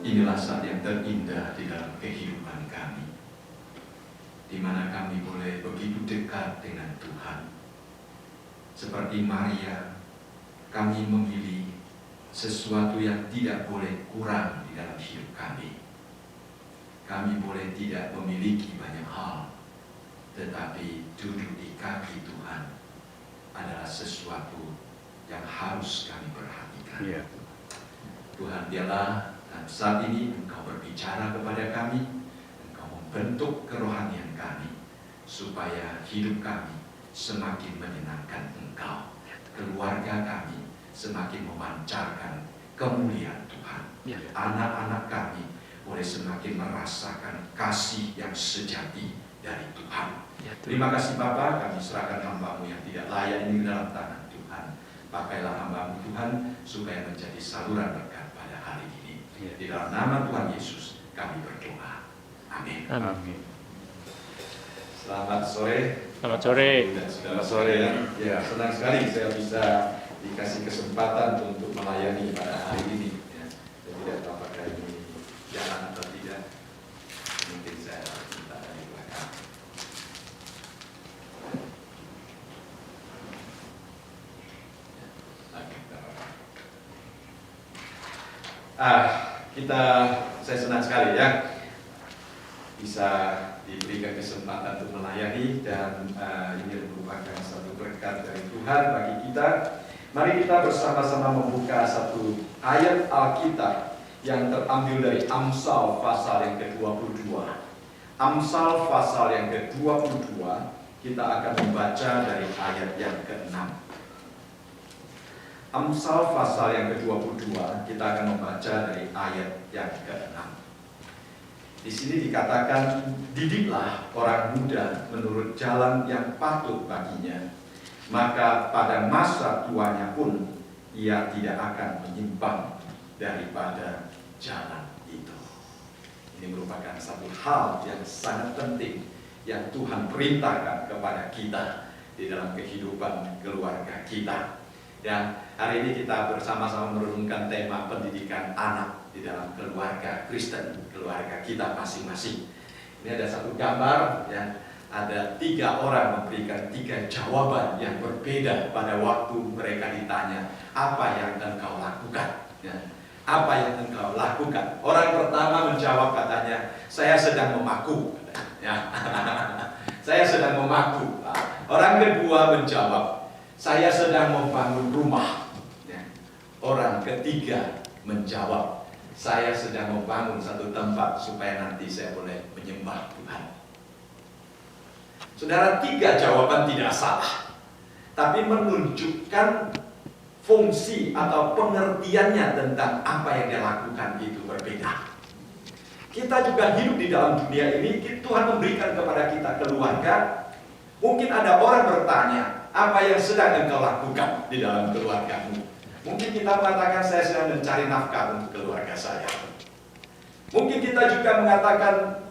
Inilah saat yang terindah di dalam kehidupan kami, di mana kami boleh begitu dekat dengan Tuhan. Seperti Maria, kami memilih sesuatu yang tidak boleh kurang di dalam hidup kami. Kami boleh tidak memiliki banyak hal, tetapi duduk di kaki Tuhan adalah sesuatu yang harus kami perhatikan. Yeah. Tuhan, dialah dan saat ini Engkau berbicara kepada kami, Engkau membentuk kerohanian kami, supaya hidup kami semakin menyenangkan Engkau, keluarga kami semakin memancarkan kemuliaan Tuhan, anak-anak kami boleh semakin merasakan kasih yang sejati dari Tuhan. Terima kasih Bapa, kami serahkan hamba-Mu yang tidak layak ini ke dalam tangan Tuhan. Pakailah hamba-Mu Tuhan, supaya menjadi saluran berkat pada hari ini. Di dalam nama Tuhan Yesus kami berdoa. Amin. Amin. Selamat sore. Selamat sore. Selamat sore. Ya, senang sekali saya bisa dikasih kesempatan untuk melayani pada hari ini. Ya, saya tidak tahu apakah ini jalan atau tidak. Mungkin saya minta dari belakang. Saya senang sekali ya bisa diberikan kesempatan untuk melayani, dan ini merupakan satu berkat dari Tuhan bagi kita. Mari kita bersama-sama membuka satu ayat Alkitab yang terambil dari Amsal pasal yang ke-22. Amsal pasal yang ke-22, kita akan membaca dari ayat yang ke-6. Amsal pasal yang ke-22, kita akan membaca dari ayat yang ke-6. Di sini dikatakan, didiklah orang muda menurut jalan yang patut baginya, maka pada masa tuanya pun ia tidak akan menyimpang daripada jalan itu. Ini merupakan satu hal yang sangat penting yang Tuhan perintahkan kepada kita di dalam kehidupan keluarga kita. Dan hari ini kita bersama-sama merenungkan tema pendidikan anak di dalam keluarga Kristen, keluarga kita masing-masing. Ini ada satu gambar, ya, ada 3 orang memberikan 3 jawaban yang berbeda pada waktu mereka ditanya, apa yang engkau lakukan? Ya, apa yang engkau lakukan? Orang pertama menjawab, katanya, saya sedang memaku. Ya. Saya sedang memaku. Orang kedua menjawab, saya sedang membangun rumah. Ya. Orang ketiga menjawab, saya sedang membangun satu tempat supaya nanti saya boleh menyembah Tuhan. Saudara, 3 jawaban tidak salah, tapi menunjukkan fungsi atau pengertiannya tentang apa yang dia lakukan itu berbeda. Kita juga hidup di dalam dunia ini, Tuhan memberikan kepada kita keluarga. Mungkin ada orang bertanya, apa yang sedang engkau lakukan di dalam keluargamu? Mungkin kita mengatakan, saya sedang mencari nafkah untuk keluarga saya. Mungkin kita juga mengatakan,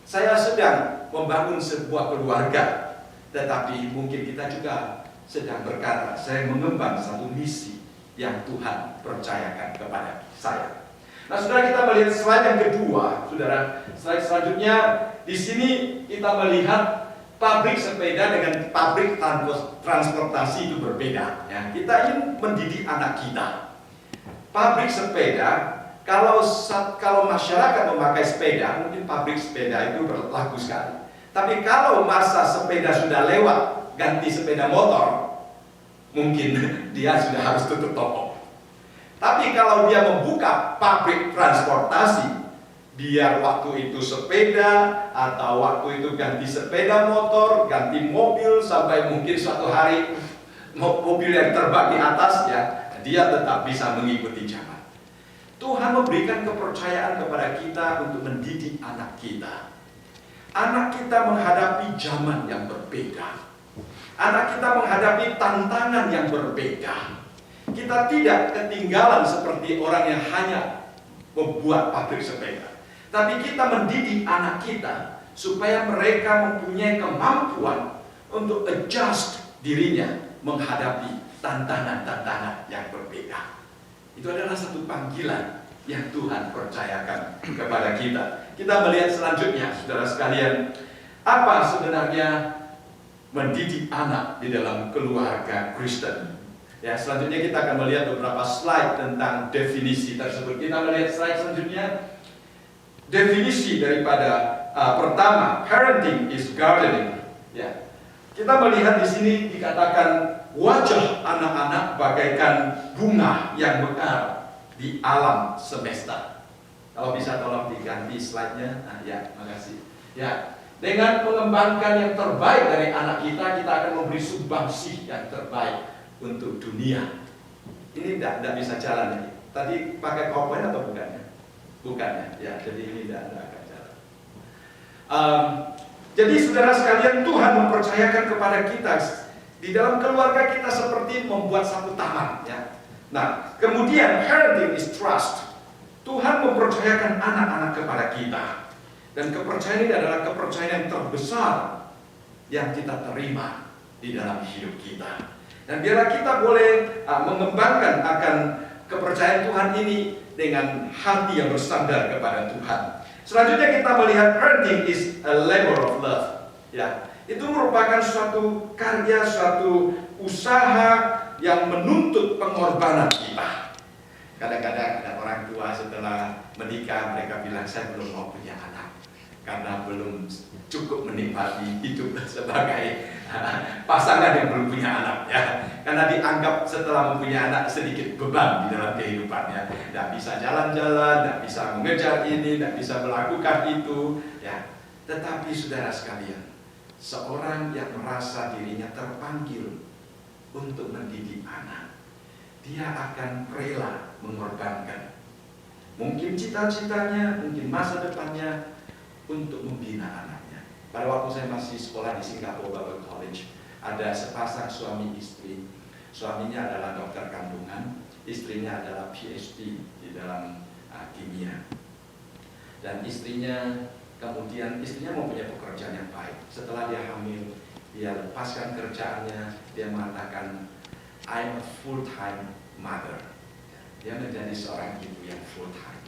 saya sedang membangun sebuah keluarga. Tetapi mungkin kita juga sedang berkata, saya mengemban satu misi yang Tuhan percayakan kepada saya. Nah, saudara, kita melihat slide yang kedua. Saudara, slide selanjutnya, di sini kita melihat pabrik sepeda dengan pabrik transportasi itu berbeda. Ya, kita ingin mendidik anak kita. Pabrik sepeda, kalau masyarakat memakai sepeda, mungkin pabrik sepeda itu berlaku sekali. Tapi kalau masa sepeda sudah lewat, ganti sepeda motor, mungkin dia sudah harus tutup toko. Tapi kalau dia membuka pabrik transportasi, biar waktu itu sepeda atau waktu itu ganti sepeda motor, ganti mobil, sampai mungkin suatu hari mobil yang terbang di atas, ya, dia tetap bisa mengikuti zaman. Tuhan memberikan kepercayaan kepada kita untuk mendidik anak kita. Anak kita menghadapi zaman yang berbeda. Anak kita menghadapi tantangan yang berbeda. Kita tidak ketinggalan seperti orang yang hanya membuat pabrik sepeda. Tapi kita mendidik anak kita supaya mereka mempunyai kemampuan untuk adjust dirinya menghadapi tantangan-tantangan yang berbeda. Itu adalah satu panggilan yang Tuhan percayakan kepada kita. Kita melihat selanjutnya, saudara sekalian, apa sebenarnya mendidik anak di dalam keluarga Kristen. Ya, selanjutnya kita akan melihat beberapa slide tentang definisi tersebut. Kita melihat slide selanjutnya. Definisi daripada pertama, parenting is gardening. Ya, kita melihat di sini dikatakan wajah anak-anak bagaikan bunga yang mekar di alam semesta. Kalau bisa tolong diganti slide-nya. Nah, ya, makasih. Ya, dengan mengembangkan yang terbaik dari anak kita, kita akan memberi sumbangsih yang terbaik untuk dunia. Ini tidak bisa jalan ini. Tadi pakai PowerPoint atau bukannya? Bukannya, ya. Jadi ini tidak akan jalan. Jadi saudara sekalian, Tuhan mempercayakan kepada kita di dalam keluarga kita seperti membuat satu taman. Ya. Nah, kemudian parenting is trust. Tuhan mempercayakan anak-anak kepada kita. Dan kepercayaan ini adalah kepercayaan yang terbesar yang kita terima di dalam hidup kita. Dan biarlah kita boleh mengembangkan akan kepercayaan Tuhan ini dengan hati yang bersandar kepada Tuhan. Selanjutnya kita melihat parenting is a labor of love. Ya, itu merupakan suatu karya, suatu usaha yang menuntut pengorbanan kita. Kadang-kadang ada orang tua setelah menikah, mereka bilang, saya belum mau punya anak karena belum cukup menikmati hidup sebagai pasangan yang belum punya anak, ya. Karena dianggap setelah mempunyai anak sedikit beban di dalam kehidupannya. Tidak bisa jalan-jalan, tidak bisa mengejar ini, tidak bisa melakukan itu, ya. Tetapi saudara sekalian, seorang yang merasa dirinya terpanggil untuk mendidik anak, dia akan rela mengorbankan mungkin cita-citanya, mungkin masa depannya untuk membina anaknya. Pada waktu saya masih sekolah di Singapore Bible College, ada sepasang suami istri. Suaminya adalah dokter kandungan, istrinya adalah PhD di dalam kimia. Dan istrinya mempunyai pekerjaan yang baik. Setelah dia hamil, dia lepaskan kerjaannya, dia mengatakan, I'm a full-time mother. Dia menjadi seorang ibu yang full-time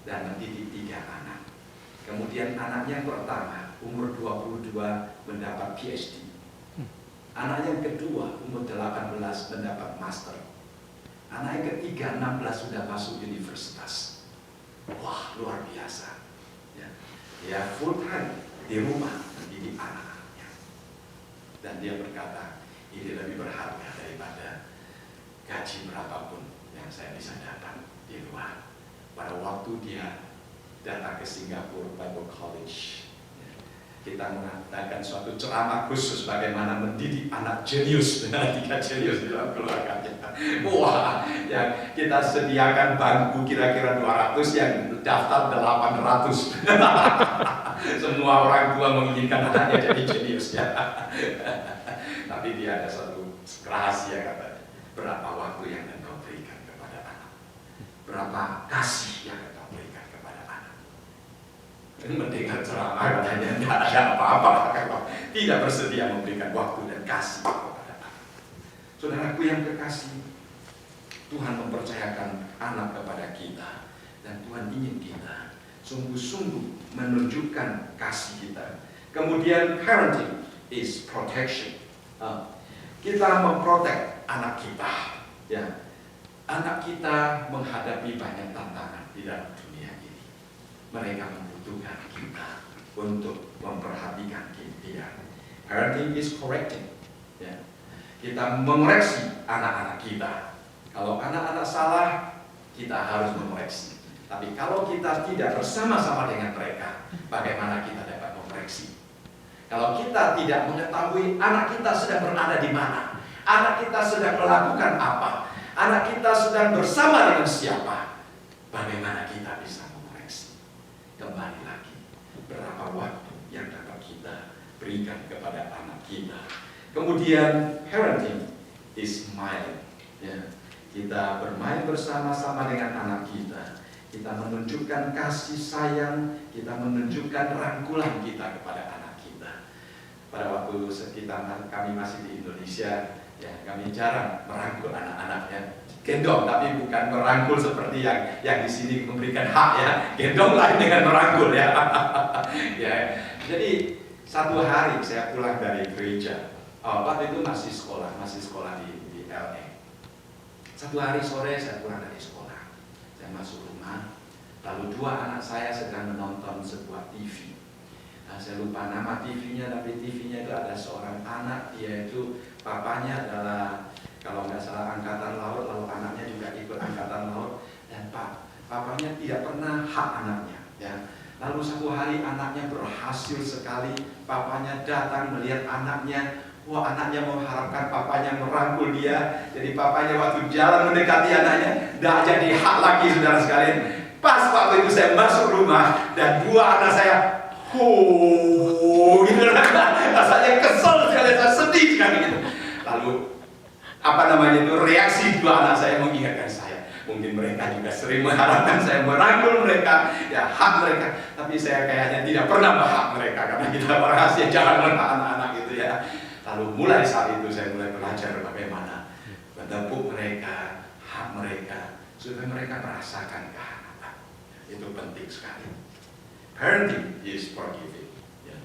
dan mendidik 3 anak. Kemudian anaknya yang pertama, umur 22, mendapat PhD. Anak yang kedua, umur 18, mendapat master. Anak yang ketiga, 16, sudah masuk universitas. Wah, luar biasa. Ya, dia full time di rumah mendidik anak-anaknya. Dan dia berkata, ini lebih berharga daripada gaji berapapun yang saya bisa dapat di luar. Pada waktu dia datang ke Singapore Bible College, kita mengadakan suatu ceramah khusus bagaimana mendidik anak jenius dengan 3 jenius di dalam keluarganya. Wah, yang kita sediakan bangku kira-kira 200, yang daftar 800. Semua orang tua menginginkan anaknya jadi jenius, ya. Tapi dia ada satu rahasia, katanya. Berapa waktu yang engkau berikan kepada anak? Berapa kasih yang engkau berikan kepada anak? Mendengar ceramah katanya tidak ada apa-apa kalau tidak bersedia memberikan waktu dan kasih kepada anak. Saudaraku yang kekasih, Tuhan mempercayakan anak kepada kita, dan Tuhan ingin kita sungguh-sungguh menunjukkan kasih kita. Kemudian parenting is protection. Kita memprotek anak kita, ya. Anak kita menghadapi banyak tantangan di dalam dunia ini. Mereka membutuhkan kita untuk memperhatikan dia. Parenting is correcting, ya. Kita mengoreksi anak-anak kita. Kalau anak-anak salah, kita harus mengoreksi. Tapi kalau kita tidak bersama-sama dengan mereka, bagaimana kita dapat mengoreksi? Kalau kita tidak mengetahui anak kita sedang berada di mana, anak kita sedang melakukan apa, anak kita sedang bersama dengan siapa, bagaimana kita bisa mengoreksi? Kembali lagi, berapa waktu yang dapat kita berikan kepada anak kita? Kemudian parenting is smiling, ya. Kita bermain bersama-sama dengan anak kita. Kita menunjukkan kasih sayang, kita menunjukkan rangkulan kita kepada anak kita. Pada waktu kami masih di Indonesia, Ya, kami jarang merangkul anak-anaknya. Gendong, tapi bukan merangkul seperti yang di sini memberikan hak ya. Gendong lain dengan merangkul ya. Ya. Jadi satu hari saya pulang dari gereja. Waktu itu masih sekolah di LA. Satu hari sore saya pulang dari sekolah. Saya masuk rumah, lalu dua anak saya sedang menonton sebuah TV. Nah, saya lupa nama TV-nya, tapi TV-nya itu ada seorang anak, dia itu papanya adalah kalau nggak salah angkatan laut, lalu anaknya juga ikut angkatan laut, dan papanya tidak pernah hak anaknya. Ya. Lalu satu hari anaknya berhasil sekali, papanya datang melihat anaknya, wah anaknya mengharapkan papanya merangkul dia, jadi papanya waktu jalan mendekati anaknya, tidak jadi hak lagi saudara sekalian. Pas waktu itu saya masuk rumah dan dua anak saya, gitu rasanya kesel sekali, saya sedih sekali gitu. Lalu reaksi dua anak saya mengingatkan saya. Mungkin mereka juga sering mengharapkan saya merangkul mereka, ya hak mereka. Tapi saya kayaknya tidak pernah berhak mereka karena kita berhasil jangan berhak anak-anak gitu ya. Lalu mulai saat itu saya mulai belajar bagaimana menepuk mereka, hak mereka, supaya mereka merasakan kehangatan. Itu penting sekali. Parenting is forgiving. Ya.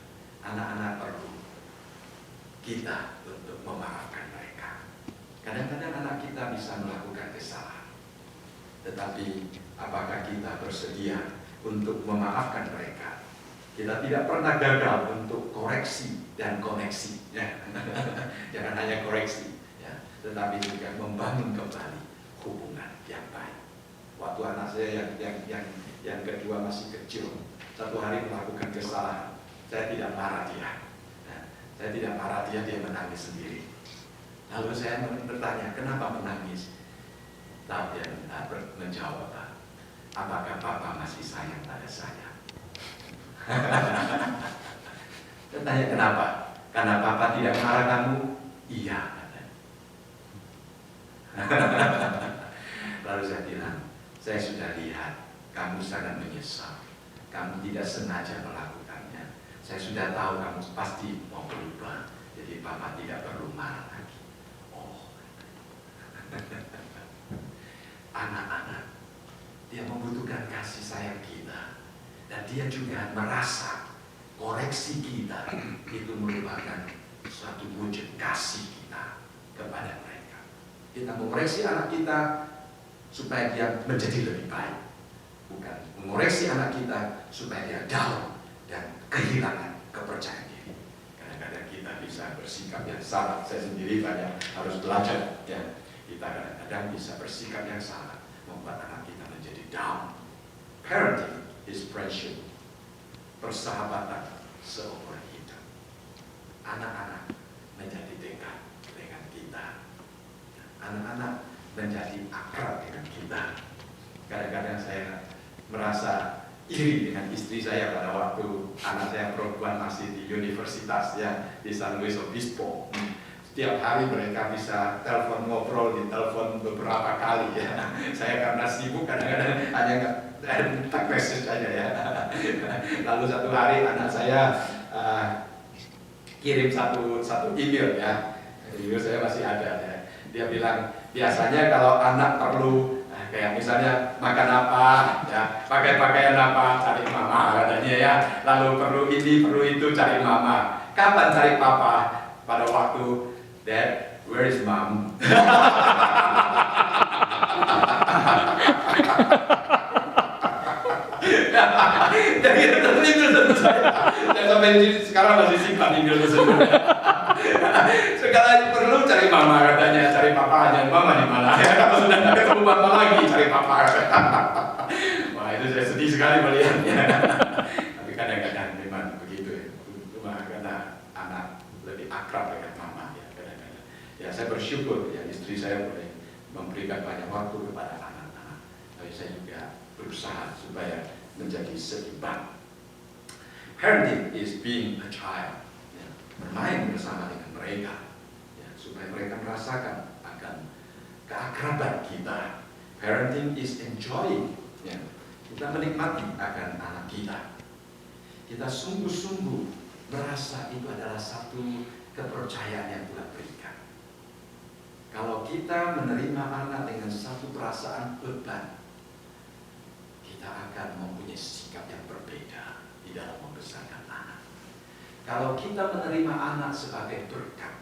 Anak-anak perlu kita untuk memaafkan mereka. Kadang-kadang anak kita bisa melakukan kesalahan, tetapi apakah kita bersedia untuk memaafkan mereka? Kita tidak pernah gagal untuk koreksi dan koneksi, ya. Jangan hanya koreksi, ya, tetapi juga membangun kembali hubungan yang baik. Waktu anak saya yang kedua masih kecil, satu hari melakukan kesalahan, saya tidak marah dia, ya. Saya tidak marah dia menangis sendiri. Lalu saya bertanya, kenapa menangis? Lalu dia menjawab, apakah papa masih sayang pada saya? Saya tanya kenapa? Karena papa tidak marah kamu? Iya. Lalu saya bilang, saya sudah lihat kamu sangat menyesal. Kamu tidak sengaja melakukannya. Saya sudah tahu kamu pasti mau berubah. Jadi papa tidak perlu marah lagi. Oh. Anak-anak, dia membutuhkan kasih sayang kita. Dan dia juga merasa koreksi kita itu merupakan suatu wujud kasih kita kepada mereka. Kita mengoreksi anak kita supaya dia menjadi lebih baik, bukan mengoreksi anak kita supaya dia down dan kehilangan kepercayaan diri. Kadang-kadang kita bisa bersikap yang salah. Saya sendiri banyak harus belajar, ya. Kita kadang-kadang bisa bersikap yang salah, membuat anak kita menjadi down. Parenting is friendship, persahabatan seumur hidup. Anak-anak menjadi dekat dengan kita. Anak-anak menjadi akrab dengan kita. Kadang-kadang saya merasa iri dengan istri saya pada waktu anak saya perempuan masih di universitas, ya, di San Luis Obispo. Setiap hari mereka bisa telepon, ngobrol di telepon beberapa kali, ya. Saya karena sibuk kadang-kadang hanya tak message aja, ya. Lalu satu hari anak saya kirim satu email, ya. Email saya masih ada, ya. Dia bilang biasanya kalau anak perlu kayak misalnya makan apa, ya, pakai pakaian apa, cari mama katanya, ya. Lalu perlu ini, perlu itu, cari mama. Kapan cari papa? Pada waktu Dad, where is mom? Jadi itu saya sampai sekarang masih simpan email tersebut. Sekarang perlu cari mama katanya, cari papa aja. Mama di mana? Kalau sudah tidak ketemu mama lagi, cari papa. Wah, itu saya sedih sekali melihatnya. Tapi kadang-kadang memang begitu, cuma karena anak lebih akrab dengan mama, ya. Kadang-kadang, ya saya bersyukur ya istri saya boleh memberikan banyak waktu kepada anak-anak. Tapi saya juga berusaha supaya menjadi seimbang. Parenting is being a child, ya, bermain bersama dengan mereka, ya, supaya mereka merasakan akan keakraban kita. Parenting is enjoying, ya, kita menikmati akan anak kita. Kita sungguh-sungguh merasa itu adalah satu kepercayaan yang Tuhan berikan. Kalau kita menerima anak dengan satu perasaan beban, kita akan mempunyai sikap yang berbeda di dalam membesarkan anak. Kalau kita menerima anak sebagai berkat,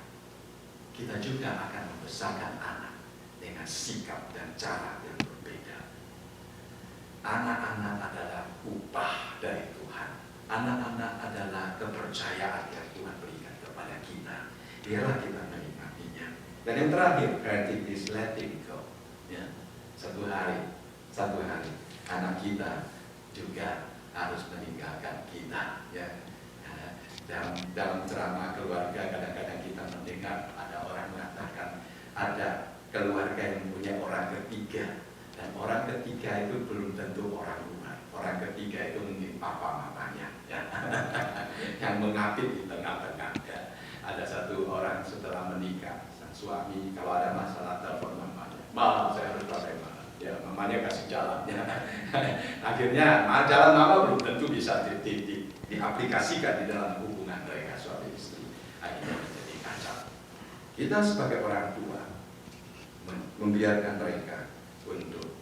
kita juga akan membesarkan anak dengan sikap dan cara yang berbeda. Anak-anak adalah upah dari Tuhan. Anak-anak adalah kepercayaan yang Tuhan berikan kepada kita. Biarlah kita menikmatinya. Dan yang terakhir, parenting is letting go. Ya. Satu hari anak kita juga harus meninggalkan kita. Ya. Dalam ceramah keluarga kadang-kadang kita mendengar ada orang mengatakan ada keluarga yang punya orang ketiga, dan orang ketiga itu belum tentu orang luar. Orang ketiga itu mungkin papa mamanya, ya. Yang mengapit di tengah-tengah. Ya. Ada satu orang setelah menikah, sang suami kalau ada masalah telepon mamanya, saya harus pakai mana? Ya, mamanya kasih jalan. Ya. Akhirnya jalan mama belum tentu bisa diaplikasikan di dalam hubungan mereka suami istri. Akhirnya menjadi kacau. Kita sebagai orang tua membiarkan mereka untuk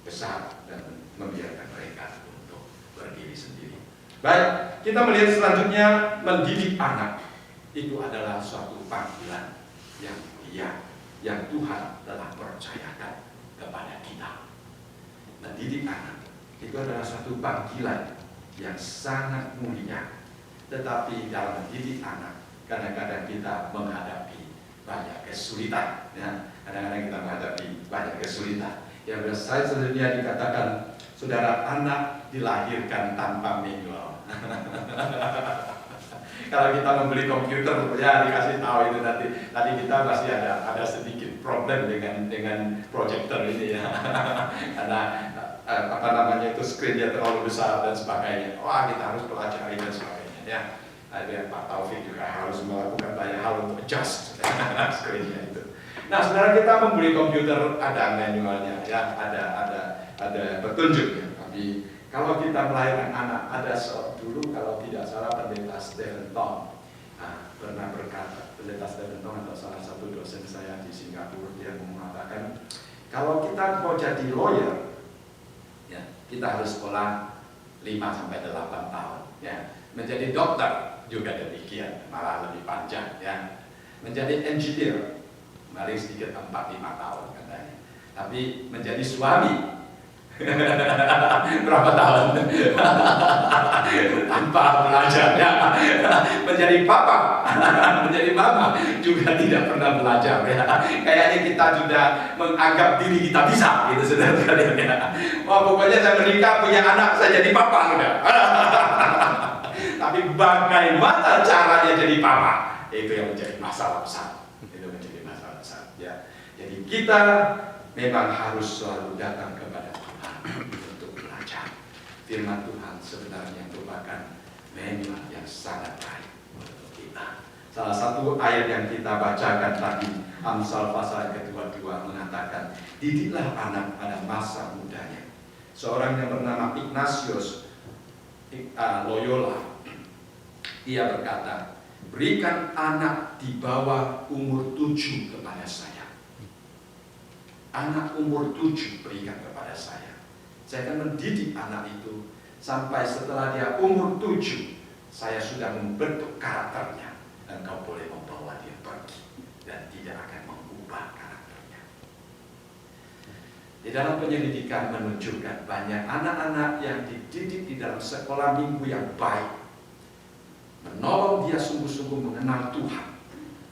besar dan membiarkan mereka untuk berdiri sendiri. Baik, kita melihat selanjutnya mendidik anak. Itu adalah suatu panggilan yang mulia yang Tuhan telah percayakan kepada kita. Mendidik anak itu adalah suatu panggilan yang sangat mulia. Tetapi dalam mendidik anak, kadang-kadang kita menghadapi banyak kesulitan. Ya. Kadang-kadang kita menghadapi banyak kesulitan. Yang saya sebenarnya dikatakan, saudara, anak dilahirkan tanpa manual. Kalau kita membeli komputer, ya dikasih tahu itu nanti. Tadi kita masih ada sedikit problem dengan proyektor ini ya. Karena itu screen-nya terlalu besar dan sebagainya. Wah, kita harus pelajari dan sebagainya ya. Ada Pak Taufik juga harus melakukan banyak hal untuk adjust screen-nya itu. Nah, saudara, kita membeli komputer ada manualnya ya, ada petunjuknya. Tapi kalau kita melahirkan anak, ada dulu kalau tidak salah Pendeta Stevenson pernah berkata, Pendeta Stevenson atau salah satu dosen saya di Singapura, dia mengatakan kalau kita mau jadi lawyer, ya, kita harus sekolah 5-8 tahun. Ya. Menjadi dokter juga demikian, malah lebih panjang. Ya. Menjadi engineer, paling sedikit 4-5 tahun katanya. Tapi menjadi suami berapa tahun? Tanpa belajar ya. Menjadi papa juga tidak pernah belajar ya. Kayaknya kita sudah menganggap diri kita bisa gitu, saudara-saudara ya. Wah, pokoknya saya menikah punya anak, saya jadi papa sudah. Tapi bagaimana caranya jadi papa? Itu yang menjadi masalah besar. Itu menjadi masalah besar ya. Jadi kita memang harus selalu datang kepada untuk belajar. Firman Tuhan sebenarnya merupakan manual yang sangat baik untuk kita. Salah satu ayat yang kita bacakan tadi, Amsal pasal ke-22 mengatakan, didiklah anak pada masa mudanya. Seorang yang bernama Ignatius Loyola, dia berkata, berikan anak di bawah umur 7 kepada saya. Anak umur 7 berikan kepada saya. Saya akan mendidik anak itu sampai setelah dia umur 7, saya sudah membentuk karakternya, dan kau boleh membawa dia pergi dan tidak akan mengubah karakternya. Di dalam penyelidikan menunjukkan banyak anak-anak yang dididik di dalam sekolah minggu yang baik, menolong dia sungguh-sungguh mengenal Tuhan,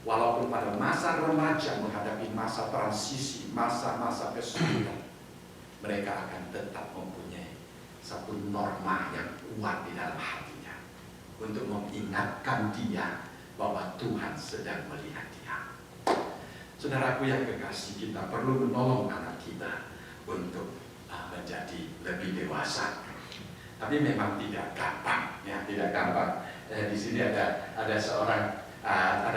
walaupun pada masa remaja menghadapi masa transisi, masa-masa kesulitan, mereka akan tetap mempunyai satu norma yang kuat di dalam hatinya untuk mengingatkan dia bahwa Tuhan sedang melihat dia. Saudaraku yang kekasih, kita perlu menolong anak kita untuk menjadi lebih dewasa. Tapi memang tidak gampang, ya, tidak gampang. Di sini ada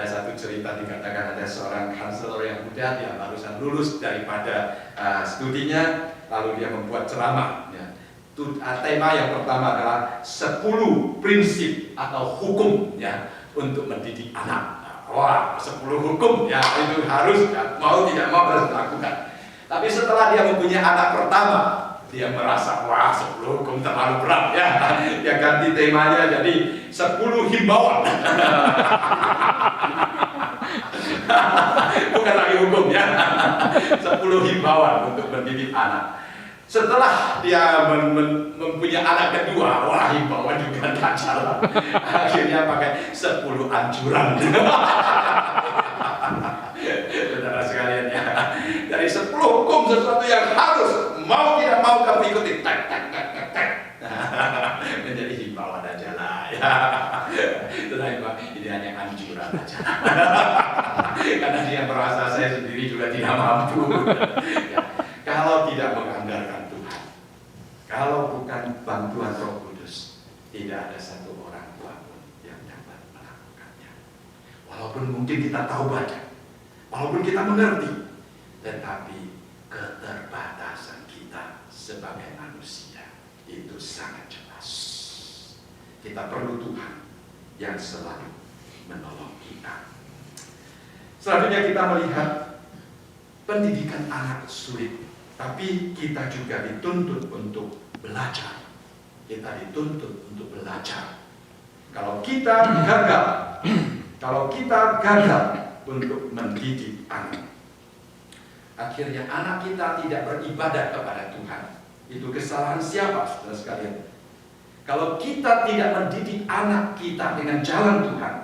satu cerita dikatakan ada seorang konselor yang muda, dia barusan lulus daripada studinya. Lalu dia membuat ceramah. Ya. Tema yang pertama adalah 10 prinsip atau hukum ya untuk mendidik anak. Wah, 10 hukum ya, itu harus ya, mau tidak mau harus dilakukan. Tapi setelah dia mempunyai anak pertama, dia merasa wah 10 hukum terlalu berat ya. Dia ganti temanya jadi 10 himbauan. Bukan lagi hukum ya. 10 himbauan untuk mendidik anak. Setelah dia mempunyai anak kedua, wah himbauan juga tak jalan. Akhirnya pakai 10 anjuran. Saudara sekalian ya, dari 10 hukum sesuatu yang harus mau tidak mau kamu ikuti, tek tek tek tek tek. Menjadi himbauan aja lah ya. Tetapi ini hanya anjuran aja. Karena dia merasa saya sendiri juga tidak mampu. Ya. Kalau tidak mengandalkan Tuhan, kalau bukan bantuan Roh Kudus, tidak ada satu orang tua pun yang dapat melakukannya. Walaupun mungkin kita tahu banyak, walaupun kita mengerti, tetapi keterbatasan kita sebagai manusia itu sangat jelas. Kita perlu Tuhan yang selalu menolong kita. Selanjutnya kita melihat pendidikan anak sulit. Tapi kita juga dituntut untuk belajar. Kita dituntut untuk belajar. Kalau kita gagal untuk mendidik anak, akhirnya anak kita tidak beribadah kepada Tuhan. Itu kesalahan siapa, saudara sekalian? Kalau kita tidak mendidik anak kita dengan jalan Tuhan,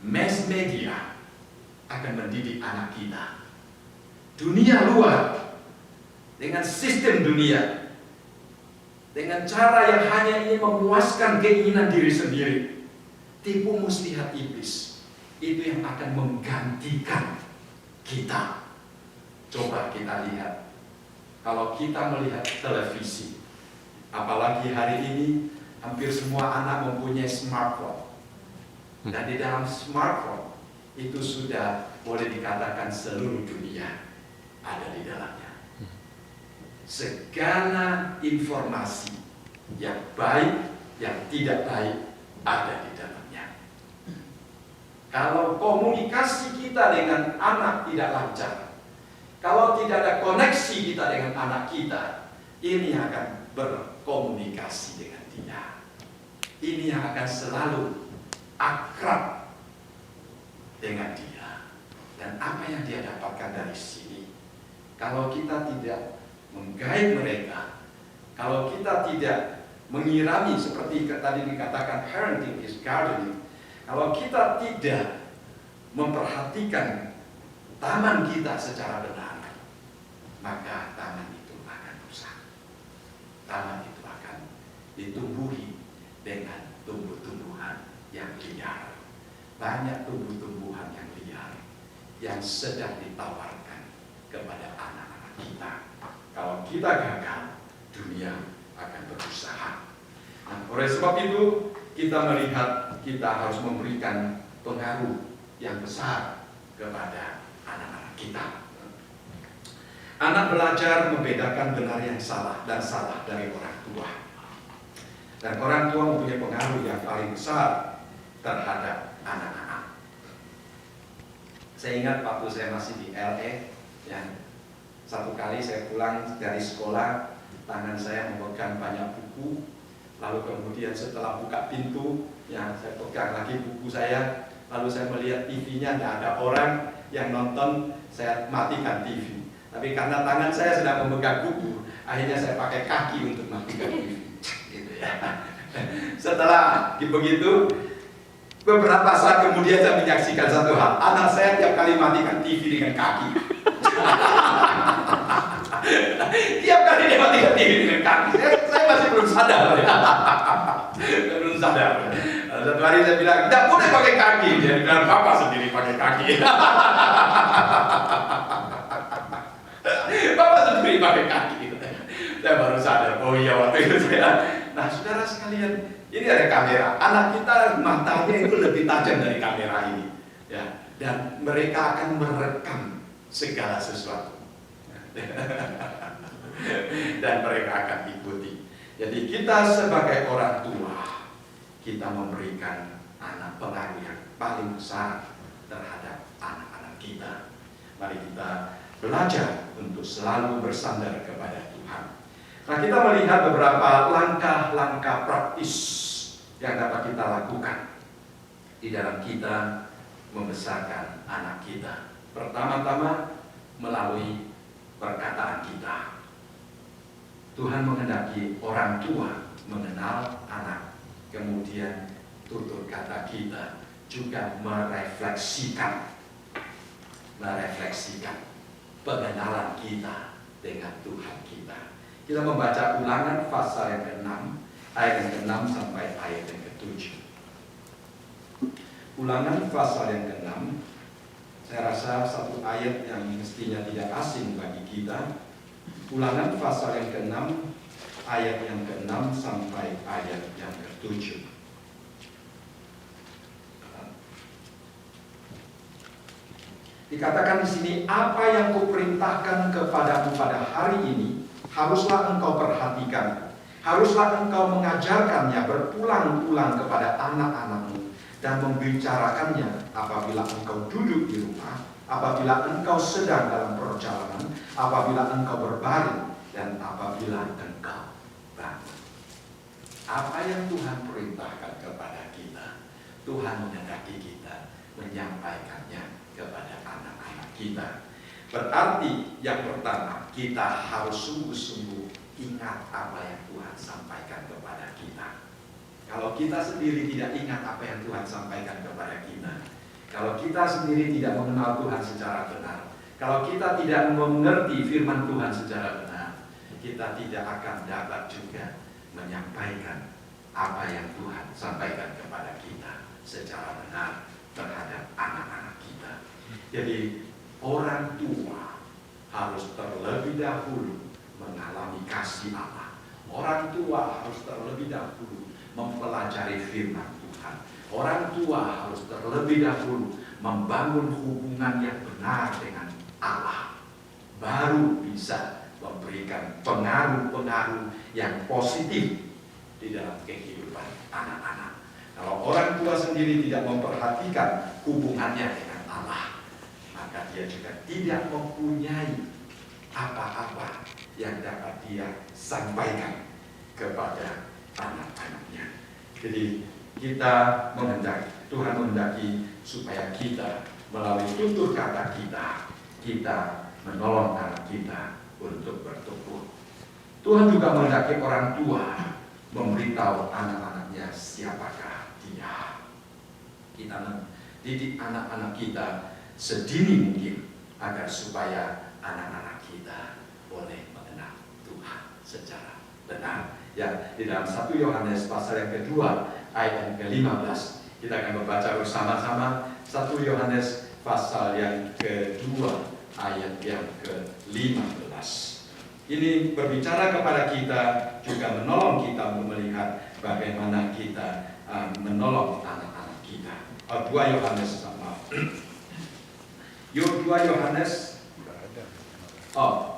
mass media akan mendidik anak kita. Dunia luar dengan sistem dunia, dengan cara yang hanya ingin memuaskan keinginan diri sendiri, tipu muslihat iblis, itu yang akan menggantikan kita. Coba kita lihat, kalau kita melihat televisi, apalagi hari ini hampir semua anak mempunyai smartphone, dan di dalam smartphone itu sudah boleh dikatakan seluruh dunia ada di dalamnya. Segala informasi yang baik, yang tidak baik ada di dalamnya. Kalau komunikasi kita dengan anak tidak lancar, kalau tidak ada koneksi kita dengan anak kita, ini akan berkomunikasi dengan dia. Ini yang akan selalu akrab dengan dia. Dan apa yang dia dapatkan dari sini, kalau kita tidak menggait mereka, kalau kita tidak mengirami seperti tadi dikatakan parenting is gardening, kalau kita tidak memperhatikan taman kita secara benar, maka taman itu akan rusak. Taman itu akan ditumbuhi dengan tumbuh-tumbuhan yang liar. Banyak tumbuh-tumbuhan yang liar yang sedang ditawarkan kepada anak-anak kita. Kalau kita gagal, dunia akan berusaha. Nah, oleh sebab itu, kita melihat kita harus memberikan pengaruh yang besar kepada anak-anak kita. Anak belajar membedakan benar yang salah dan salah dari orang tua. Dan orang tua mempunyai pengaruh yang paling besar terhadap anak-anak. Saya ingat waktu saya masih di LA, yang satu kali saya pulang dari sekolah, tangan saya memegang banyak buku, lalu kemudian setelah buka pintu, ya saya pegang lagi buku saya, lalu saya melihat TV-nya, tidak ada orang yang nonton, saya matikan TV. Tapi karena tangan saya sedang memegang buku, akhirnya saya pakai kaki untuk matikan TV. Gitu ya. Setelah begitu, beberapa saat kemudian saya menyaksikan satu hal, anak saya tiap kali matikan TV dengan kaki. Tiap kali dia matikan TV dengan kaki, saya masih belum sadar. Belum sadar. Satu hari saya bilang, tidak boleh pakai kaki. Dia bilang, papa sendiri pakai kaki. Papa sendiri pakai kaki. Saya baru sadar, oh iya waktu itu saya. Nah saudara sekalian, ini ada kamera. Anak kita matanya itu lebih tajam dari kamera ini. Ya, dan mereka akan merekam segala sesuatu. Dan mereka akan ikuti. Jadi kita sebagai orang tua, kita memberikan anak pengaruh yang paling besar terhadap kita. Mari kita belajar untuk selalu bersandar kepada Tuhan. Nah, kita melihat beberapa langkah-langkah praktis yang dapat kita lakukan di dalam kita membesarkan anak kita. Pertama-tama melalui perkataan kita. Tuhan menghendaki orang tua mengenal anak, kemudian tutur kata kita juga merefleksikan pengenalan kita dengan Tuhan kita. Kita membaca Ulangan pasal yang ke-6, ayat yang ke-6 sampai ayat yang ke-7. Ulangan pasal yang ke-6, saya rasa satu ayat yang mestinya tidak asing bagi kita. Ulangan pasal yang ke-6, ayat yang ke-6 sampai ayat yang ke-7. Dikatakan di sini, apa yang kuperintahkan kepadamu pada hari ini, haruslah engkau perhatikan. Haruslah engkau mengajarkannya berulang-ulang kepada anak-anakmu dan membicarakannya apabila engkau duduk di rumah, apabila engkau sedang dalam perjalanan, apabila engkau berbaring, dan apabila engkau bangun. Apa yang Tuhan perintahkan kepada kita, Tuhan menghendaki kita menyampaikannya kepada anak-anak kita. Berarti yang pertama, kita harus sungguh-sungguh ingat apa yang Tuhan sampaikan kepada kita. Kalau kita sendiri tidak ingat apa yang Tuhan sampaikan kepada kita, kalau kita sendiri tidak mengenal Tuhan secara benar, kalau kita tidak mengerti firman Tuhan secara benar, kita tidak akan dapat juga menyampaikan apa yang Tuhan sampaikan kepada kita secara benar terhadap anak-anak kita. Jadi orang tua harus terlebih dahulu mengalami kasih Allah. Orang tua harus terlebih dahulu mempelajari firman Tuhan. Orang tua harus terlebih dahulu membangun hubungan yang benar dengan Allah, baru bisa memberikan pengaruh-pengaruh yang positif di dalam kehidupan anak-anak. Kalau orang tua sendiri tidak memperhatikan hubungannya dengan Allah, maka dia juga tidak mempunyai apa-apa yang dapat dia sampaikan kepada anak-anaknya. Jadi kita menghendaki, Tuhan menghendaki supaya kita melalui tutur kata kita menolong anak kita untuk bertumbuh. Tuhan juga menghendaki orang tua memberitahu anak-anaknya siapakah dia. Kita mendidik anak-anak kita sedini mungkin agar supaya anak-anak kita boleh mengenal Tuhan secara benar. Ya, di dalam 1 Yohanes pasal yang kedua ayat yang ke-15 kita akan membaca bersama-sama 1 Yohanes pasal yang kedua ayat yang ke-15. Ini berbicara kepada kita, juga menolong kita untuk melihat bagaimana kita menolong anak-anak kita. 2 Yohanes sama. 2 Yohanes. Oh.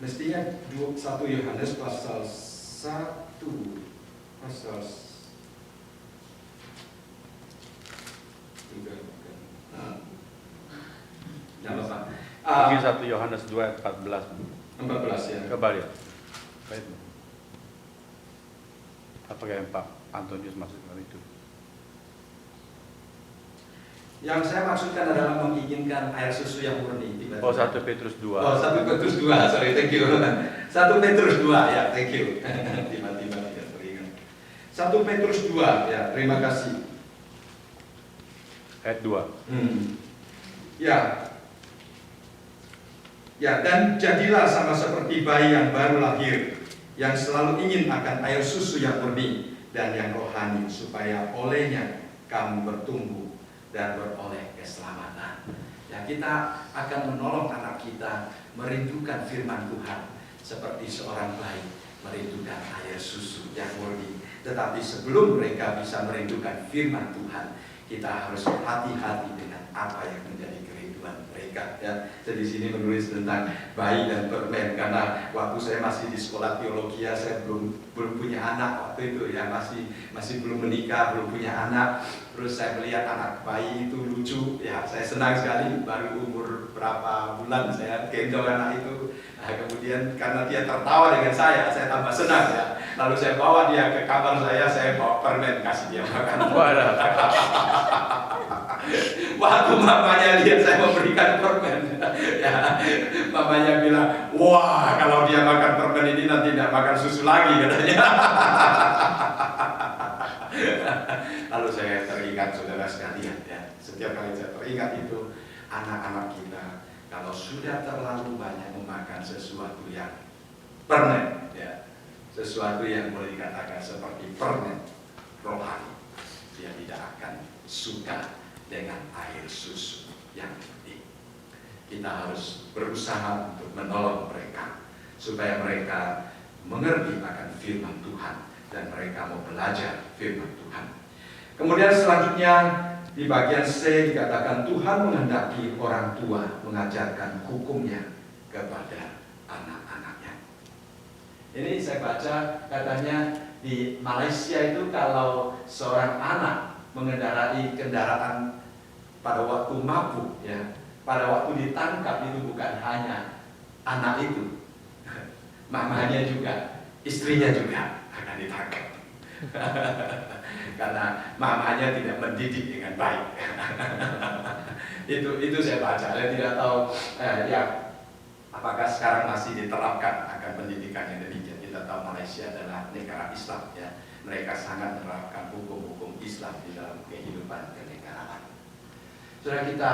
Mestinya 1 Yohanes pasal 1 pasal 3 Mungkin 1 Yohanes 2 ayat 14 ya. Kembali ya. Baik. Apakah yang Pak Antonius maksudkan itu? Yang saya maksudkan adalah menginginkan air susu yang murni. Oh, 1 Petrus 2. Oh, 1 Petrus 2, sorry, thank you. 1 Petrus 2, ya, thank you. Tiba-tiba tidak teringat. 1 Petrus 2, ya, terima kasih. Ayat 2. Ya. Ya, dan jadilah sama seperti bayi yang baru lahir, yang selalu ingin akan air susu yang murni dan yang rohani, supaya olehnya kamu bertumbuh dan beroleh keselamatan. Ya, kita akan menolong anak kita merindukan firman Tuhan seperti seorang bayi merindukan air susu yang murni Tetapi sebelum mereka bisa merindukan firman Tuhan, kita harus hati-hati dengan apa yang menjadi kerinduan mereka. Ya, saya di sini menulis tentang bayi dan permen karena waktu saya masih di sekolah teologi, saya belum punya anak waktu itu ya, masih belum menikah, belum punya anak. Terus saya melihat anak bayi itu lucu, ya saya senang sekali. Baru umur berapa bulan saya gendong anak itu. Nah, kemudian karena dia tertawa dengan saya tambah senang ya. Lalu saya bawa dia ke kamar saya bawa permen kasih dia makan. Waktu mamanya lihat saya memberikan permen, ya, mamanya bilang, wah kalau dia makan permen ini nanti tidak makan susu lagi katanya. Lalu saya teringat saudara sekalian, ya, setiap kali saya teringat itu anak-anak kita kalau sudah terlalu banyak memakan sesuatu yang permen, ya, sesuatu yang boleh dikatakan seperti permen rohani, dia tidak akan suka dengan air susu yang penting. Kita harus berusaha untuk menolong mereka supaya mereka mengerti akan firman Tuhan dan mereka mau belajar firman Tuhan. Kemudian selanjutnya di bagian C dikatakan Tuhan menghendaki orang tua mengajarkan hukumnya kepada anak-anaknya. Ini saya baca katanya di Malaysia itu kalau seorang anak mengendarai kendaraan pada waktu mabuk, ya, pada waktu ditangkap itu bukan hanya anak itu, mamanya juga, istrinya juga akan ditangkap. Karena mamanya tidak mendidik dengan baik. itu saya baca. Saya tidak tahu ya apakah sekarang masih diterapkan akan pendidikan yang demikian. Kita tahu Malaysia adalah negara Islam, ya. Mereka sangat menerapkan hukum-hukum Islam di dalam kehidupan kenegaraan. Saudara kita,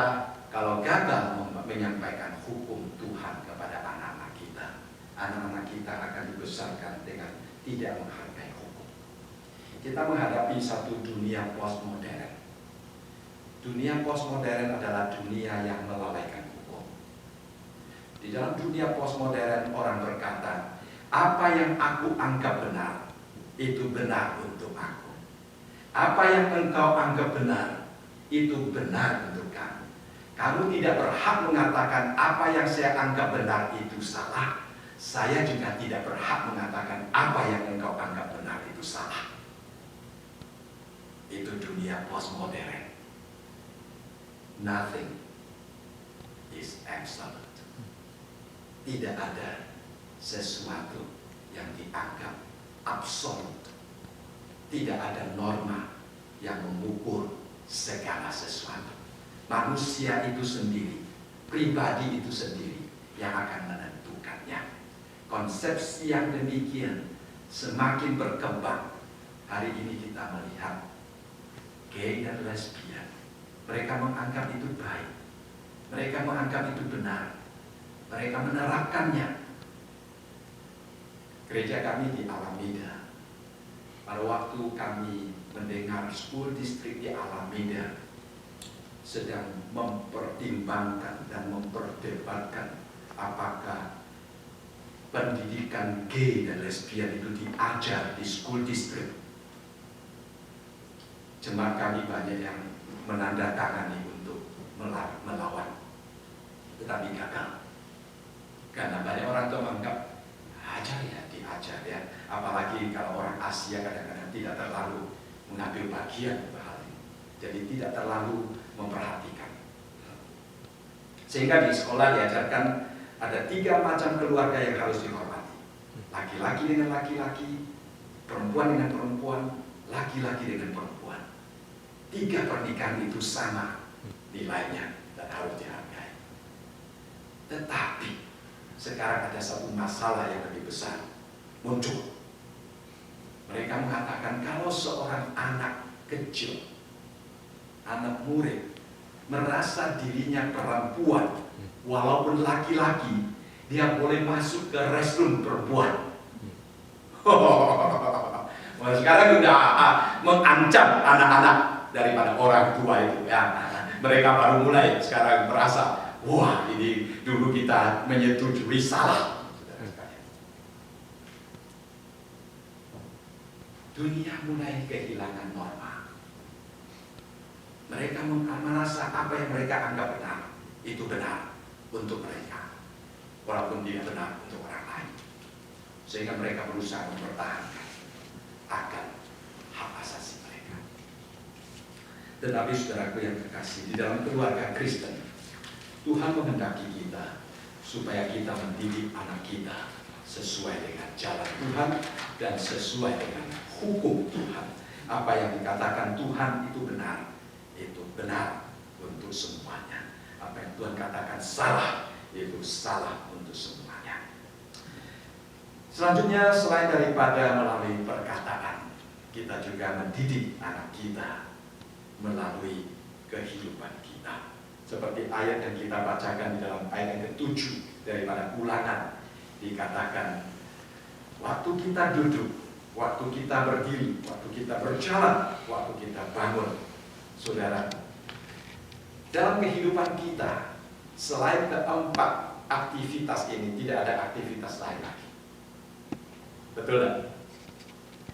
kalau gagal menyampaikan hukum Tuhan kepada anak-anak kita akan dibesarkan dengan tidak menghargai hukum. Kita menghadapi satu dunia postmodern. Dunia postmodern adalah dunia yang melalaikan hukum. Di dalam dunia postmodern orang berkata, apa yang aku anggap benar, itu benar untuk aku. Apa yang engkau anggap benar, itu benar untuk kamu. Kamu tidak berhak mengatakan apa yang saya anggap benar itu salah. Saya juga tidak berhak mengatakan apa yang engkau anggap benar itu salah. Itu dunia postmodern. Nothing is absolute. Tidak ada sesuatu yang dianggap absolut. Tidak ada norma yang mengukur segala sesuatu. Manusia itu sendiri, pribadi itu sendiri yang akan menentukannya. Konsepsi yang demikian semakin berkembang. Hari ini kita melihat gay dan lesbian, mereka menganggap itu baik, mereka menganggap itu benar, mereka menerapkannya. Gereja kami di Alameda, pada waktu kami mendengar school district di Alameda sedang mempertimbangkan dan memperdebatkan apakah pendidikan gay dan lesbian itu diajar di school district. Jemaat kami banyak yang menandatangani untuk melawan, tetapi gagal. Karena banyak orang tua menganggap ajar ya, diajar ya. Apalagi kalau orang Asia kadang-kadang tidak terlalu mengambil bagian hal ini. Jadi tidak terlalu memperhatikan. Sehingga di sekolah diajarkan ada 3 macam keluarga yang harus dihormati. Laki-laki dengan laki-laki, perempuan dengan perempuan, laki-laki dengan perempuan. 3 pernikahan itu sama nilainya dan harus dihargai. Tetapi sekarang ada satu masalah yang lebih besar muncul. Mereka mengatakan kalau seorang anak kecil, anak murid, merasa dirinya perempuan, walaupun laki-laki, dia boleh masuk ke restroom perempuan. Sekarang sudah mengancam anak-anak daripada orang tua itu, ya. Mereka baru mulai sekarang merasa, wah ini dulu kita menyetujui salah. dunia mulai kehilangan norma. Mereka merasa apa yang mereka anggap benar, itu benar untuk mereka, walaupun tidak benar untuk orang lain. Sehingga mereka berusaha mempertahankan akan hak asasi mereka. Tetapi saudaraku yang terkasih, di dalam keluarga Kristen, Tuhan menghendaki kita supaya kita mendidik anak kita sesuai dengan jalan Tuhan dan sesuai dengan hukum Tuhan. Apa yang dikatakan Tuhan itu benar untuk semuanya. Apa yang Tuhan katakan salah, itu salah untuk semuanya. Selanjutnya, selain daripada melalui perkataan, kita juga mendidik anak kita melalui kehidupan kita. Seperti ayat yang kita bacakan di dalam ayat yang ke-7 daripada Ulangan, dikatakan, waktu kita duduk, waktu kita berdiri, waktu kita berjalan, waktu kita bangun. Saudara, dalam kehidupan kita, selain keempat aktivitas ini, tidak ada aktivitas lain lagi. Betul tak?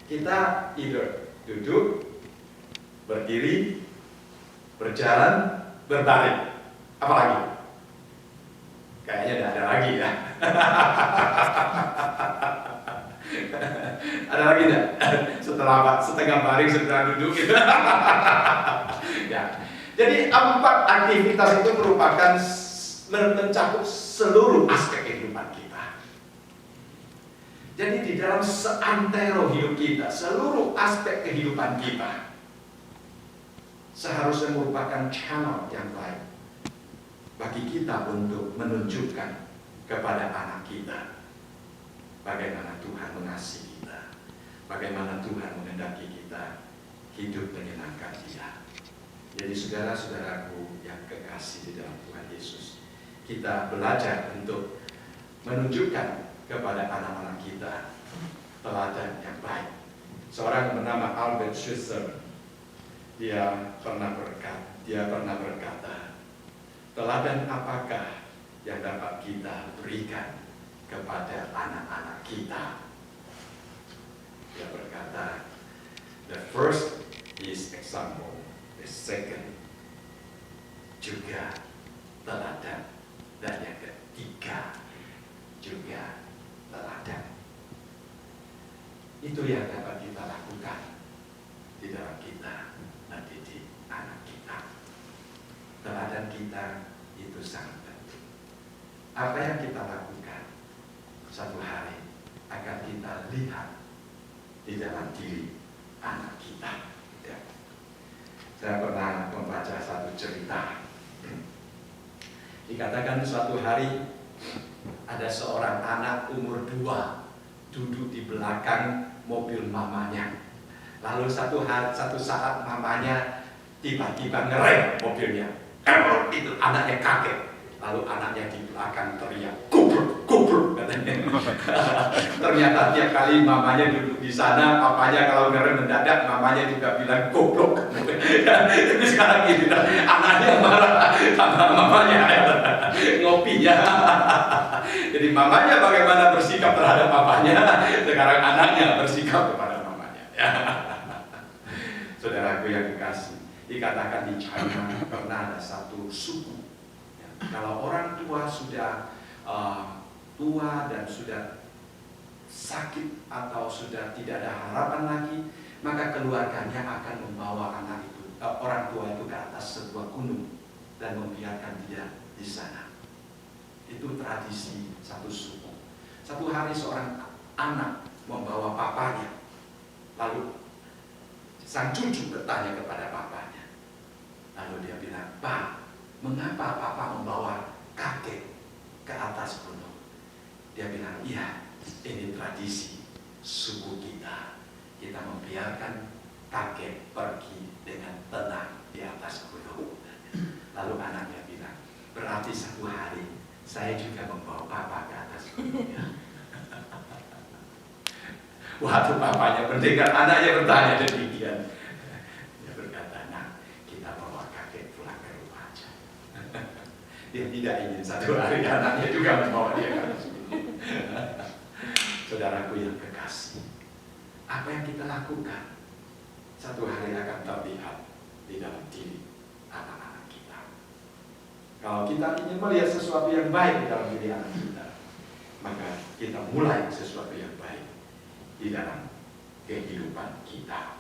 Kita either duduk, berdiri, berjalan, berbaring. Apa lagi? Kayaknya tidak ada lagi ya. Ada lagi tidak? Setelah setengah baring, setelah duduk gitu. Ya. Jadi 4 aktivitas itu merupakan mencakup seluruh aspek kehidupan kita. Jadi di dalam seantero hidup kita, seluruh aspek kehidupan kita seharusnya merupakan channel yang baik bagi kita untuk menunjukkan kepada anak kita bagaimana Tuhan mengasihi kita, bagaimana Tuhan menghendaki kita hidup menyenangkan Dia. Jadi saudara-saudaraku yang kekasih di dalam Tuhan Yesus, kita belajar untuk menunjukkan kepada anak-anak kita teladan yang baik. Seorang bernama Albert Schweitzer, dia pernah berkata, teladan apakah yang dapat kita berikan kepada anak-anak kita? Dia berkata, the first is example, the second juga teladan, dan yang ketiga juga teladan. Itu yang dapat kita lakukan di dalam kita mendidik anak kita. Teladan kita itu sangat penting. Apa yang kita lakukan satu hari akan kita lihat di dalam diri anak kita. Ya. Saya pernah membaca satu cerita. Dikatakan suatu hari ada seorang anak umur 2 duduk di belakang mobil mamanya. Lalu satu saat mamanya tiba-tiba ngerem mobilnya. Itu anaknya kaget. Lalu anaknya di belakang teriak, "Goblok, goblok," katanya. Ternyata tiap kali mamanya duduk di sana, papanya kalau ngerem mendadak, mamanya juga bilang goblok. Tapi sekarang ini anaknya marah sama mamanya, ngopi ya. Jadi mamanya bagaimana bersikap terhadap papanya, sekarang anaknya bersikap kepada mamanya. Saudaraku yang dikasih, dikatakan di China pernah ada satu suku. Kalau orang tua sudah tua dan sudah sakit atau sudah tidak ada harapan lagi, maka keluarganya akan membawa anak itu, orang tua itu ke atas sebuah gunung dan membiarkan dia di sana. Itu tradisi satu suku. Satu hari seorang anak membawa papanya, lalu sang cucu bertanya kepada papanya. Lalu dia bilang, "Pak, mengapa papa membawa kakek ke atas gunung?" Dia bilang, "Iya, ini tradisi suku kita. Kita membiarkan kakek pergi dengan tenang di atas gunung." Lalu anaknya bilang, "Berarti satu hari saya juga membawa papa ke atas gunung." Waktu papanya mendengar anaknya bertanya demikian, dia berkata, "Nah, kita bawa kakek pulang ke rumah aja." Dia tidak ingin satu hari anaknya juga membawa dia ke atas gunung. Saudaraku yang kekasih, apa yang kita lakukan satu hari akan terlihat di dalam diri anak-anak kita. Kalau kita ingin melihat sesuatu yang baik di dalam diri anak kita, maka kita mulai sesuatu yang baik di dalam kehidupan kita.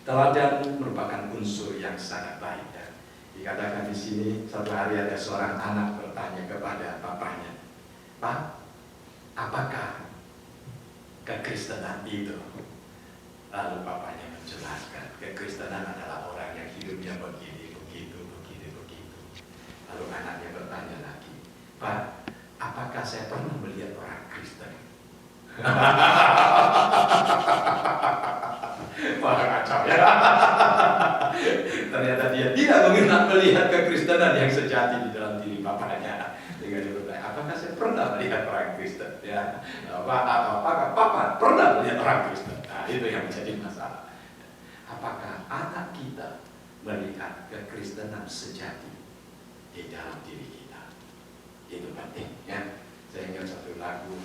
Teladan merupakan unsur yang sangat baik. Ya. Dikatakan di sini, satu hari ada seorang anak bertanya kepada bapaknya, "Pak, apakah kekristenan itu?" Lalu bapaknya menjelaskan, kekristenan adalah orang yang hidupnya begini, begitu. Lalu anaknya bertanya lagi, "Pak, apakah saya pernah melihat orang Kristen?" Wah, kacau ya. Ternyata dia tidak melihat kekristenan yang sejati di dalam diri bapaknya. Dengan dia bertanya, apakah saya pernah melihat orang Kristen? Ya, apakah papa pernah melihat orang Kristen? Nah, itu yang menjadi masalah. Apakah anak kita melihat kekristenan sejati di dalam diri kita? Itu penting ya. Saya ingat satu lagu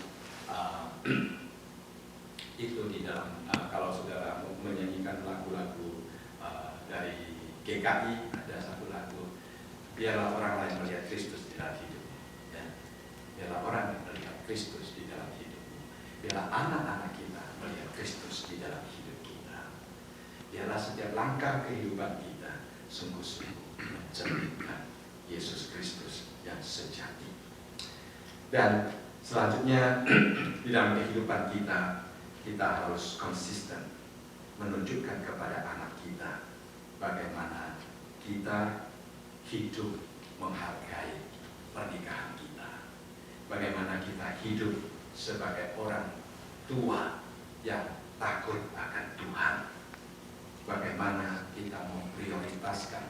itu di dalam kalau saudara menyanyikan lagu-lagu dari GKI, ada satu lagu, biarlah orang lain melihat Kristus di dalam hidupmu, ya. Biarlah orang melihat Kristus di dalam hidupmu. Biarlah anak-anak kita melihat Kristus di dalam hidup kita. Biarlah setiap langkah kehidupan kita sungguh-sungguh mencerminkan Yesus Kristus yang sejati. Dan selanjutnya di dalam kehidupan kita harus konsisten menunjukkan kepada anak kita bagaimana kita hidup menghargai pernikahan kita, bagaimana kita hidup sebagai orang tua yang takut akan Tuhan, bagaimana kita memprioritaskan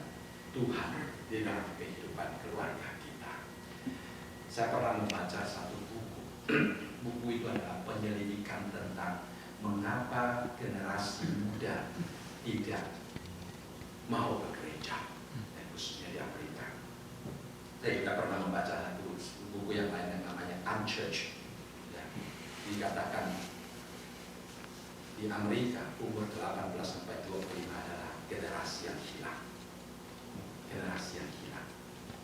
Tuhan di dalam kehidupan keluarga kita. Saya pernah membaca satu buku. Buku itu adalah penyelidikan tentang mengapa generasi muda tidak mau ke gereja, khususnya di Amerika. Saya juga pernah membaca satu buku yang lain yang namanya Unchurched. Ya, dikatakan di Amerika umur 18 sampai 25 adalah generasi yang hilang. Generasi yang hilang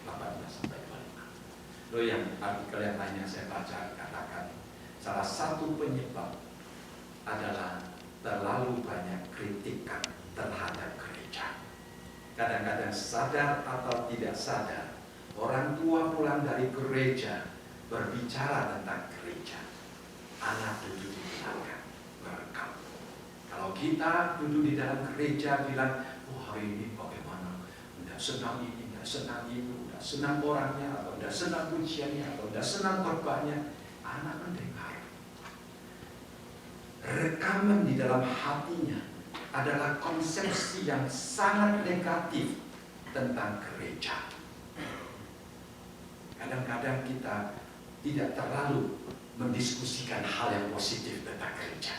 18 sampai 25. Lalu yang artikel yang lain yang saya baca katakan salah satu penyebab adalah terlalu banyak kritikan terhadap gereja. Kadang-kadang sadar atau tidak sadar, orang tua pulang dari gereja berbicara tentang gereja. Anak duduk di belakang merekam. Kalau kita duduk di dalam gereja bilang, "Oh, hari ini bagaimana? Tidak senang ini, tidak senang itu, tidak senang orangnya, atau tidak senang pujiannya, atau tidak senang khotbahnya." Anak mendengar. Rekaman di dalam hatinya adalah konsepsi yang sangat negatif tentang gereja. Kadang-kadang kita tidak terlalu mendiskusikan hal yang positif tentang gereja.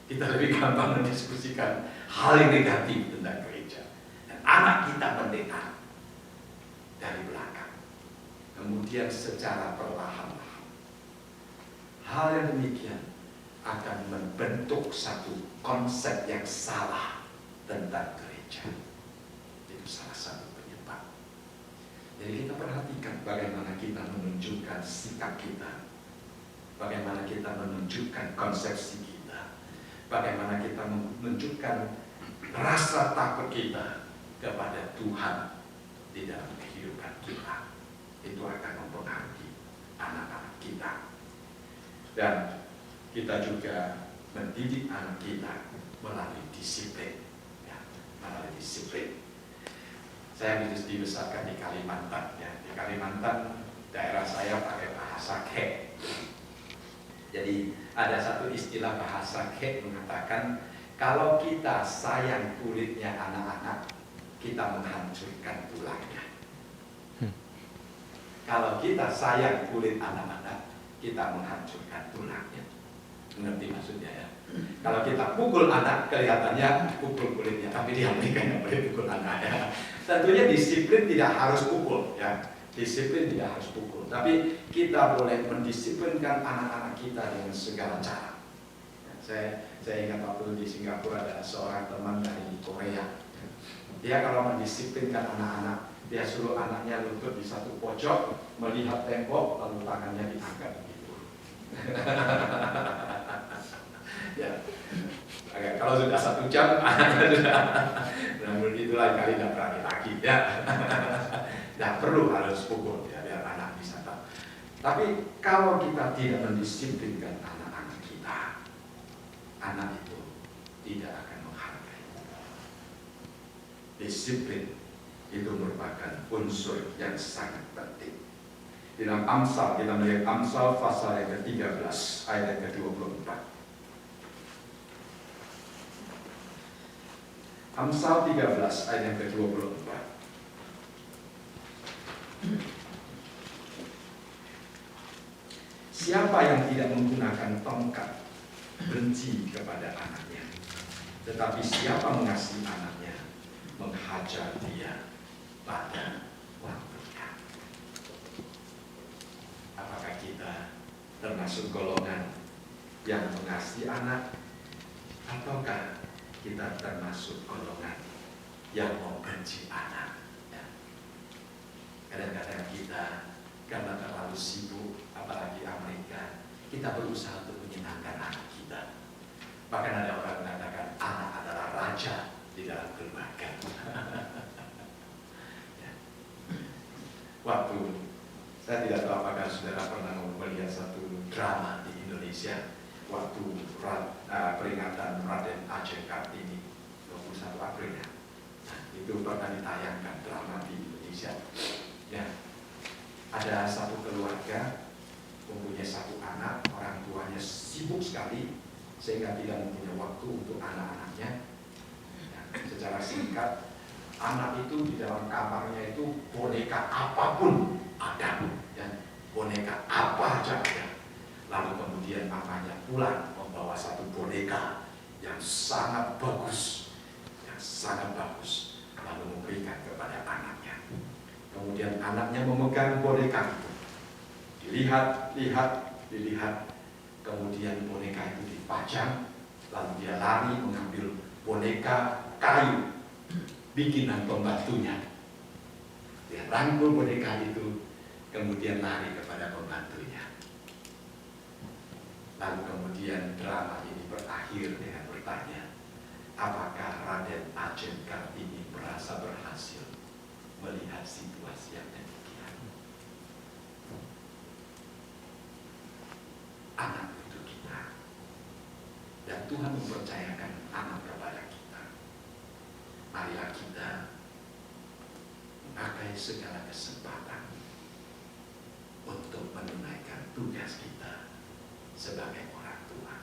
Kita lebih gampang mendiskusikan hal yang negatif tentang gereja. Dan anak kita mendengar dari belakang. Kemudian secara perlahan-lahan hal yang demikian akan membentuk satu konsep yang salah tentang gereja. Itu salah satu penyebab. Jadi kita perhatikan bagaimana kita menunjukkan sikap kita, bagaimana kita menunjukkan konsepsi kita, bagaimana kita menunjukkan rasa takut kita kepada Tuhan di dalam kehidupan kita. Itu akan mempengaruhi anak-anak kita. Dan kita juga mendidik anak kita melalui disiplin, ya, melalui disiplin. Saya dibesarkan di Kalimantan, ya. Di Kalimantan daerah saya pakai bahasa Kek. Jadi ada satu istilah bahasa Kek mengatakan kalau kita sayang kulitnya anak-anak, kita menghancurkan tulangnya. Kalau kita sayang kulit anak-anak, kita menghancurkan tulangnya. Mengerti maksudnya ya? Kalau kita pukul anak, kelihatannya pukul kulitnya, tapi di Amerika nggak boleh pukul anak ya. Tentunya disiplin tidak harus pukul ya. Disiplin tidak harus pukul, tapi kita boleh mendisiplinkan anak-anak kita dengan segala cara. Saya ingat waktu di Singapura ada seorang teman dari Korea. Dia kalau mendisiplinkan anak-anak, dia suruh anaknya lutut di satu pojok, melihat tembok, lalu tangannya diangkat begitu. Ya. Kalau sudah 1 jam, anaknya sudah. Namun itu lain kali tidak berani lagi. Ya. Tidak perlu harus pukul ya, biar anak bisa tahu. Tapi kalau kita tidak mendisiplinkan anak-anak kita, anak itu tidak akan menghargai. Disiplin itu merupakan unsur yang sangat penting. Di dalam Amsal, kita melihat Amsal pasal yang ke-13 ayat yang ke-24. Amsal 13 ayat yang ke-24. Siapa yang tidak menggunakan tongkat benci kepada anaknya, tetapi siapa mengasihi anaknya menghajar dia pada waktunya. Apakah kita termasuk golongan yang mengasihi anak, ataukah kita termasuk golongan yang membenci anak? Ya. Kadang-kadang kita karena terlalu sibuk, apalagi Amerika, kita berusaha untuk menyenangkan anak kita. Bahkan ada orang mengatakan anak adalah raja di dalam keluarga. Ya. Waktu saya tidak tahu apakah saudara pernah melihat satu drama di Indonesia waktu peringatan Raden Ajeng Kartini 21 April ya. Nah, itu pernah ditayangkan drama di Indonesia. Ya. Ada satu keluarga mempunyai satu anak, orang tuanya sibuk sekali sehingga tidak mempunyai waktu untuk anak-anaknya. Ya, secara singkat, anak itu di dalam kamarnya itu boneka apapun ada, ya, boneka apa aja ada. Lalu kemudian mamanya pulang membawa satu boneka yang sangat bagus, lalu memberikan kepada anaknya. Kemudian anaknya memegang boneka itu, dilihat, kemudian boneka itu dipajang, lalu dia lari mengambil boneka kayu bikinan pembantunya. Dia rangkul boneka itu, kemudian lari kepada pembantunya. Lalu kemudian drama ini berakhir dengan bertanya, apakah Raden Ajeng Kartini merasa berhasil melihat situasi yang demikian? Anak itu kita, dan Tuhan mempercayakan anak kepada kita. Marilah kita memakai segala kesempatan untuk menunaikan tugas kita sebagai orang tua.